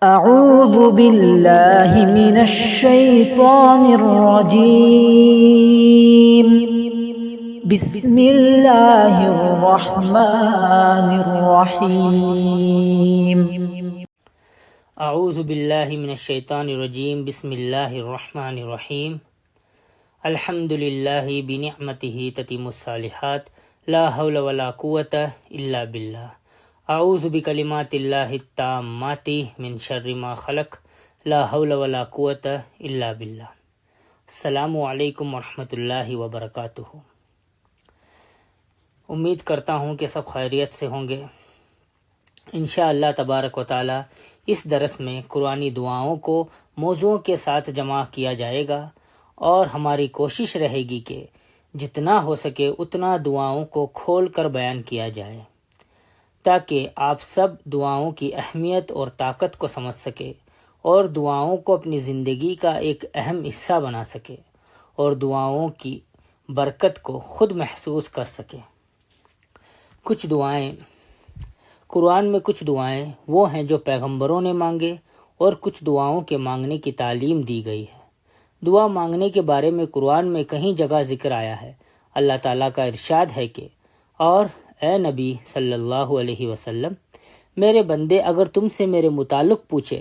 اعوذ باللہ من الشیطان الرجیم بسم اللہ الرحمن الرحیم اعوذ باللہ من الشیطان الرجیم بسم اللہ الرحمن الرحیم الحمد للہ بنعمتہ تتم الصالحات لا حول ولا قوة الا باللہ اعوذ بکلمات اللہ التامات من شر ما خلق لا حول ولا قوة الا باللہ۔ السلام علیکم ورحمۃ اللہ وبرکاتہ۔ امید کرتا ہوں کہ سب خیریت سے ہوں گے۔ انشاءاللہ تبارک و تعالی اس درس میں قرآنی دعاؤں کو موضوعوں کے ساتھ جمع کیا جائے گا، اور ہماری کوشش رہے گی کہ جتنا ہو سکے اتنا دعاؤں کو کھول کر بیان کیا جائے، تاکہ آپ سب دعاؤں کی اہمیت اور طاقت کو سمجھ سکے اور دعاؤں کو اپنی زندگی کا ایک اہم حصہ بنا سکے اور دعاؤں کی برکت کو خود محسوس کر سکے۔ کچھ دعائیں قرآن میں کچھ دعائیں وہ ہیں جو پیغمبروں نے مانگے، اور کچھ دعاؤں کے مانگنے کی تعلیم دی گئی ہے۔ دعا مانگنے کے بارے میں قرآن میں کہیں جگہ ذکر آیا ہے۔ اللہ تعالیٰ کا ارشاد ہے کہ اور اے نبی صلی اللہ علیہ وسلم، میرے بندے اگر تم سے میرے متعلق پوچھے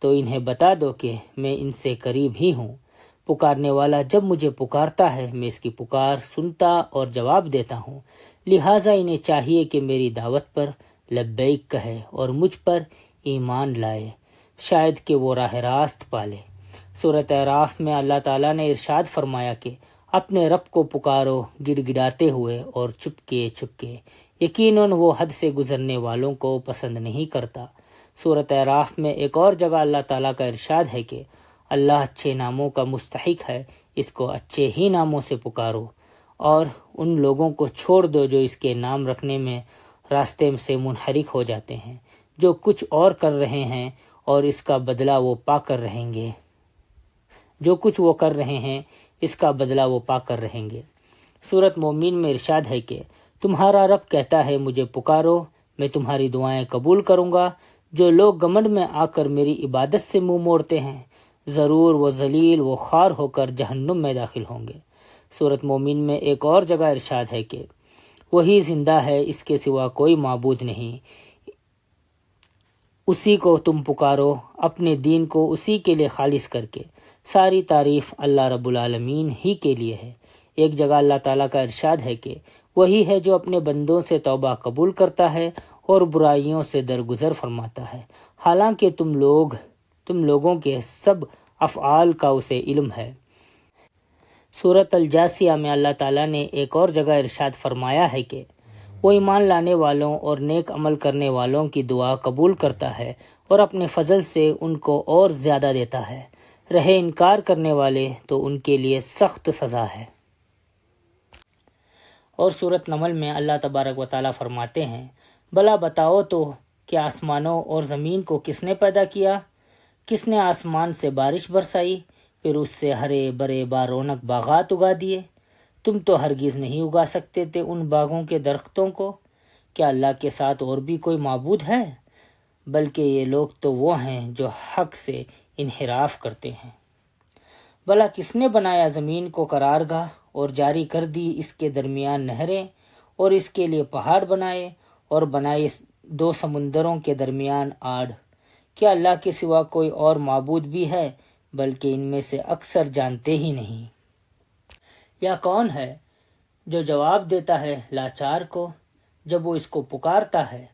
تو انہیں بتا دو کہ میں ان سے قریب ہی ہوں۔ پکارنے والا جب مجھے پکارتا ہے میں اس کی پکار سنتا اور جواب دیتا ہوں، لہٰذا انہیں چاہیے کہ میری دعوت پر لبیک کہے اور مجھ پر ایمان لائے، شاید کہ وہ راہ راست پالے۔ سورۃ اعراف میں اللہ تعالیٰ نے ارشاد فرمایا کہ اپنے رب کو پکارو گڑ گڑاتے ہوئے اور چپکے چپکے، یقیناً وہ حد سے گزرنے والوں کو پسند نہیں کرتا۔ سورۃ اعراف میں ایک اور جگہ اللہ تعالیٰ کا ارشاد ہے کہ اللہ اچھے ناموں کا مستحق ہے، اس کو اچھے ہی ناموں سے پکارو، اور ان لوگوں کو چھوڑ دو جو اس کے نام رکھنے میں راستے سے منحرف ہو جاتے ہیں، جو کچھ اور کر رہے ہیں اور اس کا بدلہ وہ پا کر رہیں گے۔ جو کچھ وہ کر رہے ہیں اس کا بدلہ وہ پا کر رہیں گے۔ سورۃ مومن میں ارشاد ہے کہ تمہارا رب کہتا ہے مجھے پکارو، میں تمہاری دعائیں قبول کروں گا۔ جو لوگ گھمنڈ میں آ کر میری عبادت سے منہ موڑتے ہیں، ضرور وہ ذلیل و خوار ہو کر جہنم میں داخل ہوں گے۔ سورۃ مومن میں ایک اور جگہ ارشاد ہے کہ وہی زندہ ہے، اس کے سوا کوئی معبود نہیں، اسی کو تم پکارو، اپنے دین کو اسی کے لیے خالص کر کے۔ ساری تعریف اللہ رب العالمین ہی کے لیے ہے۔ ایک جگہ اللہ تعالیٰ کا ارشاد ہے کہ وہی ہے جو اپنے بندوں سے توبہ قبول کرتا ہے اور برائیوں سے درگزر فرماتا ہے، حالانکہ تم لوگوں کے سب افعال کا اسے علم ہے۔ سورۃ الجاثیہ میں اللہ تعالیٰ نے ایک اور جگہ ارشاد فرمایا ہے کہ وہ ایمان لانے والوں اور نیک عمل کرنے والوں کی دعا قبول کرتا ہے اور اپنے فضل سے ان کو اور زیادہ دیتا ہے۔ رہے انکار کرنے والے تو ان کے لیے سخت سزا ہے۔ اور سورۃ نمل میں اللہ تبارک و تعالیٰ فرماتے ہیں، بھلا بتاؤ تو کہ آسمانوں اور زمین کو کس نے پیدا کیا؟ کس نے آسمان سے بارش برسائی، پھر اس سے ہرے برے بارونق باغات اگا دیے؟ تم تو ہرگز نہیں اگا سکتے تھے ان باغوں کے درختوں کو۔ کیا اللہ کے ساتھ اور بھی کوئی معبود ہے؟ بلکہ یہ لوگ تو وہ ہیں جو حق سے انحراف کرتے ہیں۔ بھلا کس نے بنایا زمین کو قرارگاہ اور جاری کر دی اس کے درمیان نہریں، اور اس کے لیے پہاڑ بنائے اور بنائے دو سمندروں کے درمیان آڑ؟ کیا اللہ کے سوا کوئی اور معبود بھی ہے؟ بلکہ ان میں سے اکثر جانتے ہی نہیں۔ یا کون ہے جو جواب دیتا ہے لاچار کو جب وہ اس کو پکارتا ہے،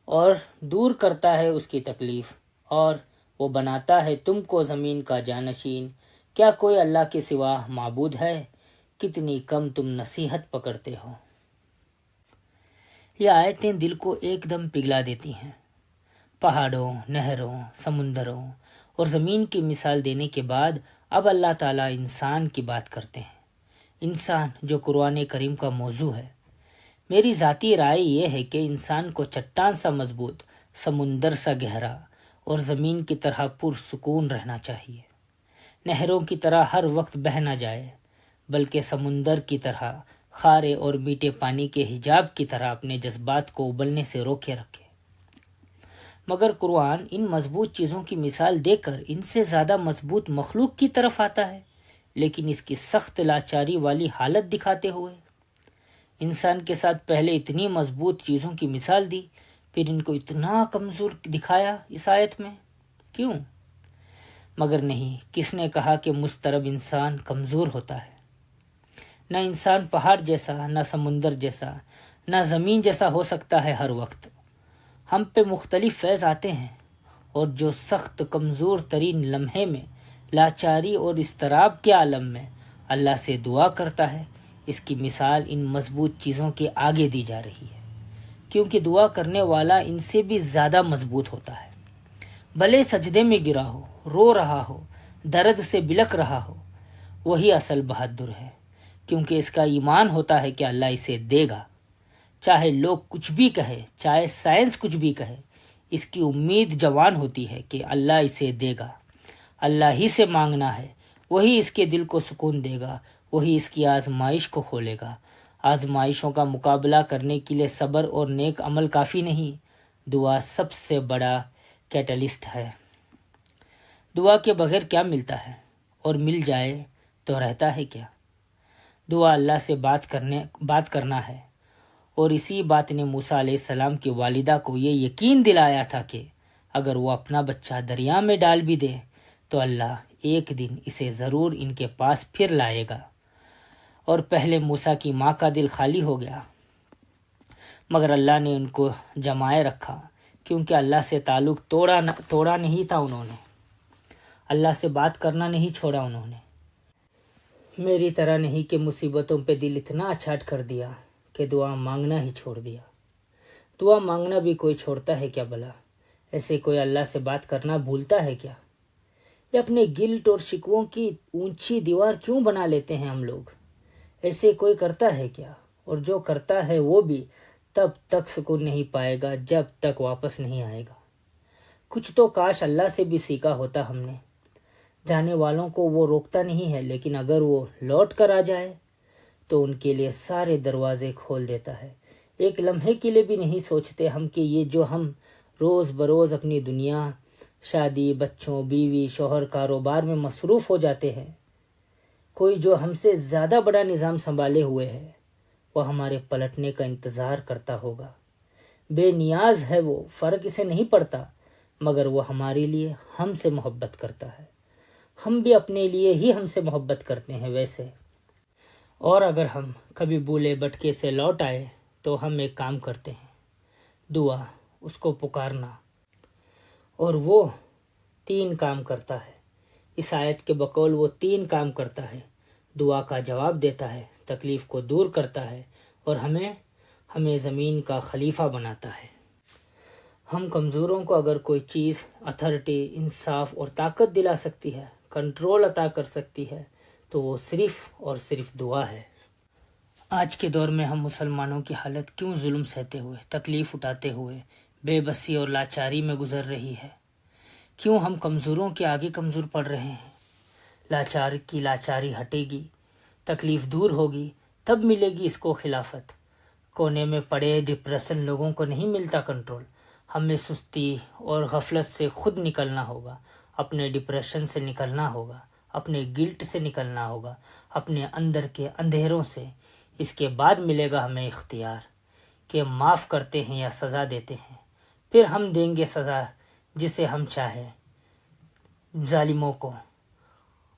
اور دور کرتا ہے اس کی تکلیف، اور وہ بناتا ہے تم کو زمین کا جانشین؟ کیا کوئی اللہ کے سوا معبود ہے؟ کتنی کم تم نصیحت پکڑتے ہو۔ یہ آیتیں دل کو ایک دم پگھلا دیتی ہیں۔ پہاڑوں، نہروں، سمندروں اور زمین کی مثال دینے کے بعد اب اللہ تعالیٰ انسان کی بات کرتے ہیں۔ انسان جو قرآن کریم کا موضوع ہے۔ میری ذاتی رائے یہ ہے کہ انسان کو چٹان سا مضبوط، سمندر سا گہرا اور زمین کی طرح پرسکون رہنا چاہیے۔ نہروں کی طرح ہر وقت بہہ نہ جائے، بلکہ سمندر کی طرح کھارے اور میٹھے پانی کے حجاب کی طرح اپنے جذبات کو ابلنے سے روکے رکھے۔ مگر قرآن ان مضبوط چیزوں کی مثال دے کر ان سے زیادہ مضبوط مخلوق کی طرف آتا ہے، لیکن اس کی سخت لاچاری والی حالت دکھاتے ہوئے۔ انسان کے ساتھ پہلے اتنی مضبوط چیزوں کی مثال دی، پھر ان کو اتنا کمزور دکھایا اس آیت میں، کیوں؟ مگر نہیں، کس نے کہا کہ مضطرب انسان کمزور ہوتا ہے؟ نہ انسان پہاڑ جیسا، نہ سمندر جیسا، نہ زمین جیسا ہو سکتا ہے ہر وقت۔ ہم پہ مختلف فیض آتے ہیں، اور جو سخت کمزور ترین لمحے میں، لاچاری اور اضطراب کے عالم میں اللہ سے دعا کرتا ہے، اس کی مثال ان مضبوط چیزوں کے آگے دی جا رہی ہے، کیونکہ دعا کرنے والا ان سے بھی زیادہ مضبوط ہوتا ہے۔ بھلے سجدے میں گرا ہو، رو رہا ہو، درد سے بلک رہا ہو، وہی اصل بہادر ہے، کیونکہ اس کا ایمان ہوتا ہے کہ اللہ اسے دے گا، چاہے لوگ کچھ بھی کہے، چاہے سائنس کچھ بھی کہے، اس کی امید جوان ہوتی ہے کہ اللہ اسے دے گا۔ اللہ ہی سے مانگنا ہے، وہی اس کے دل کو سکون دے گا، وہی اس کی آزمائش کو کھولے گا۔ آزمائشوں کا مقابلہ کرنے کے لیے صبر اور نیک عمل کافی نہیں، دعا سب سے بڑا کیٹلسٹ ہے۔ دعا کے بغیر کیا ملتا ہے، اور مل جائے تو رہتا ہے کیا؟ دعا اللہ سے بات کرنا ہے، اور اسی بات نے موسیٰ علیہ السلام کی والدہ کو یہ یقین دلایا تھا کہ اگر وہ اپنا بچہ دریا میں ڈال بھی دے تو اللہ ایک دن اسے ضرور ان کے پاس پھر لائے گا۔ اور پہلے موسیٰ کی ماں کا دل خالی ہو گیا، مگر اللہ نے ان کو جمائے رکھا، کیونکہ اللہ سے تعلق توڑا نہیں تھا انہوں نے، اللہ سے بات کرنا نہیں چھوڑا انہوں نے۔ میری طرح نہیں کہ مصیبتوں پہ دل اتنا اچاٹ کر دیا کہ دعا مانگنا ہی چھوڑ دیا۔ دعا مانگنا بھی کوئی چھوڑتا ہے کیا بھلا؟ ایسے کوئی اللہ سے بات کرنا بھولتا ہے کیا؟ یہ اپنے گلٹ اور شکووں کی اونچی دیوار کیوں بنا لیتے ہیں ہم لوگ؟ ایسے کوئی کرتا ہے کیا؟ اور جو کرتا ہے وہ بھی تب تک سکون نہیں پائے گا جب تک واپس نہیں آئے گا۔ کچھ تو کاش اللہ سے بھی سیکھا ہوتا ہم نے۔ جانے والوں کو وہ روکتا نہیں ہے، لیکن اگر وہ لوٹ کر آ جائے تو ان کے لیے سارے دروازے کھول دیتا ہے۔ ایک لمحے کے لیے بھی نہیں سوچتے ہم کہ یہ جو ہم روز بروز اپنی دنیا، شادی، بچوں، بیوی، شوہر، کاروبار میں مصروف ہو جاتے ہیں، کوئی جو ہم سے زیادہ بڑا نظام سنبھالے ہوئے ہے، وہ ہمارے پلٹنے کا انتظار کرتا ہوگا۔ بے نیاز ہے وہ، فرق اسے نہیں پڑتا، مگر وہ ہمارے لیے ہم سے محبت کرتا ہے، ہم بھی اپنے لیے ہی ہم سے محبت کرتے ہیں ویسے۔ اور اگر ہم کبھی بولے بٹکے سے لوٹ آئے تو ہم ایک کام کرتے ہیں، دعا، اس کو پکارنا، اور وہ 3 کام کرتا ہے۔ اس آیت کے بقول وہ 3 کام کرتا ہے، دعا کا جواب دیتا ہے، تکلیف کو دور کرتا ہے، اور ہمیں زمین کا خلیفہ بناتا ہے۔ ہم کمزوروں کو اگر کوئی چیز اتھارٹی، انصاف اور طاقت دلا سکتی ہے، کنٹرول عطا کر سکتی ہے، تو وہ صرف اور صرف دعا ہے۔ آج کے دور میں ہم مسلمانوں کی حالت کیوں ظلم سہتے ہوئے، تکلیف اٹھاتے ہوئے، بے بسی اور لاچاری میں گزر رہی ہے؟ کیوں ہم کمزوروں کے آگے کمزور پڑ رہے ہیں؟ لاچاری ہٹے گی، تکلیف دور ہوگی، تب ملے گی اس کو خلافت۔ کونے میں پڑے ڈپریشن لوگوں کو نہیں ملتا کنٹرول۔ ہمیں سستی اور غفلت سے خود نکلنا ہوگا، اپنے ڈپریشن سے نکلنا ہوگا، اپنے گلٹ سے نکلنا ہوگا، اپنے اندر کے اندھیروں سے۔ اس کے بعد ملے گا ہمیں اختیار کہ معاف کرتے ہیں یا سزا دیتے ہیں۔ پھر ہم دیں گے سزا جسے ہم چاہیں ظالموں کو،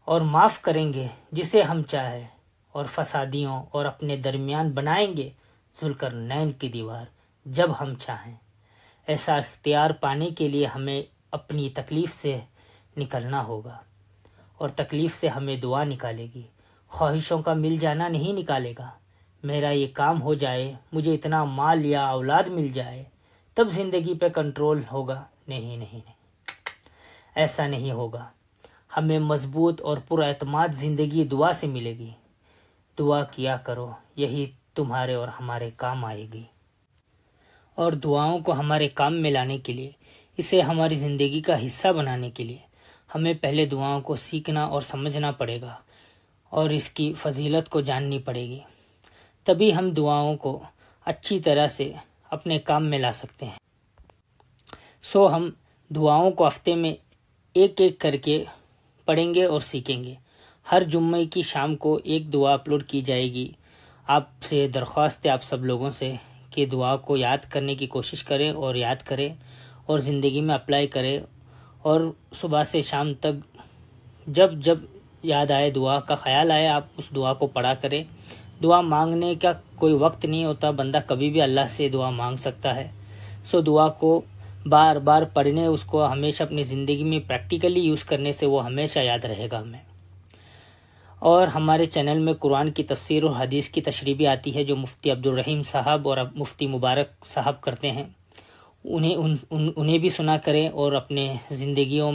اور معاف کریں گے جسے ہم چاہیں، اور فسادیوں اور اپنے درمیان بنائیں گے ذوالقرنین کی دیوار جب ہم چاہیں۔ ایسا اختیار پانے کے لیے ہمیں اپنی تکلیف سے نکلنا ہوگا، اور تکلیف سے ہمیں دعا نکالے گی۔ خواہشوں کا مل جانا نہیں نکالے گا۔ میرا یہ کام ہو جائے، مجھے اتنا مال یا اولاد مل جائے، تب زندگی پہ کنٹرول ہوگا۔ نہیں، ایسا نہیں ہوگا۔ ہمیں مضبوط اور پر اعتماد زندگی دعا سے ملے گی۔ دعا کیا کرو، یہی تمہارے اور ہمارے کام آئے گی۔ اور دعاؤں کو ہمارے کام میں لانے کے لیے، اسے ہماری زندگی کا حصہ بنانے کے لیے، ہمیں پہلے دعاؤں کو سیکھنا اور سمجھنا پڑے گا، اور اس کی فضیلت کو جاننی پڑے گی۔ تبھی ہم دعاؤں کو اچھی طرح سے اپنے کام میں لا سکتے ہیں۔ سو ہم دعاؤں کو ہفتے میں ایک ایک کر کے پڑھیں گے اور سیکھیں گے۔ ہر جمعے کی شام کو ایک دعا اپلوڈ کی جائے گی۔ آپ سے درخواست ہے آپ سب لوگوں سے کہ دعا کو یاد کرنے کی کوشش کریں اور یاد کریں اور زندگی میں اپلائی کریں، اور صبح سے شام تک جب جب یاد آئے، دعا کا خیال آئے، آپ اس دعا کو پڑھا کریں۔ دعا مانگنے کا کوئی وقت نہیں ہوتا، بندہ کبھی بھی اللہ سے دعا مانگ سکتا ہے۔ سو دعا کو بار بار پڑھنے، اس کو ہمیشہ اپنی زندگی میں پریکٹیکلی یوز کرنے سے وہ ہمیشہ یاد رہے گا ہمیں۔ اور ہمارے چینل میں قرآن کی تفسیر اور حدیث کی تشریح بھی آتی ہے، جو مفتی عبدالرحیم صاحب اور مفتی مبارک صاحب کرتے ہیں۔ انہیں بھی سنا کریں اور اپنے زندگیوں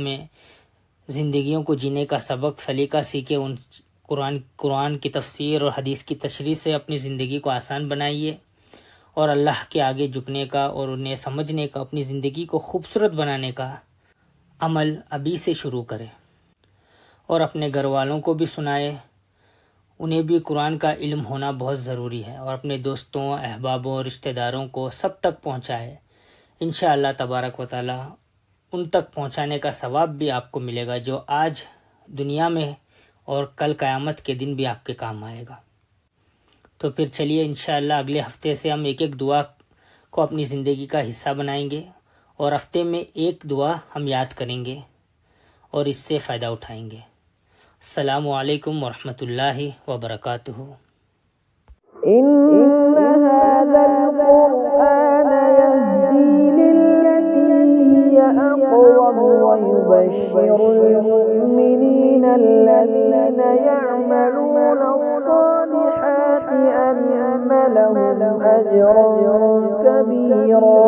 کو جینے کا سبق سلیقہ سیکھیں۔ ان قرآن کی تفسیر اور حدیث کی تشریح سے اپنی زندگی کو آسان بنائیے، اور اللہ کے آگے جھکنے کا اور انہیں سمجھنے کا، اپنی زندگی کو خوبصورت بنانے کا عمل ابھی سے شروع کریں، اور اپنے گھر والوں کو بھی سنائے۔ انہیں بھی قرآن کا علم ہونا بہت ضروری ہے، اور اپنے دوستوں، احبابوں، رشتہ داروں کو سب تک پہنچائے۔ انشاءاللہ تبارک و تعالی ان تک پہنچانے کا ثواب بھی آپ کو ملے گا، جو آج دنیا میں اور کل قیامت کے دن بھی آپ کے کام آئے گا۔ تو پھر چلیے انشاءاللہ اگلے ہفتے سے ہم ایک ایک دعا کو اپنی زندگی کا حصہ بنائیں گے، اور ہفتے میں ایک دعا ہم یاد کریں گے اور اس سے فائدہ اٹھائیں گے۔ السلام علیکم ورحمۃ اللہ وبرکاتہ۔ إن هذا القرآن يهدي للتي هي أقوم ويبشر المؤمنين الذين يعملون الصالحات أن لهم أجرا كبيرا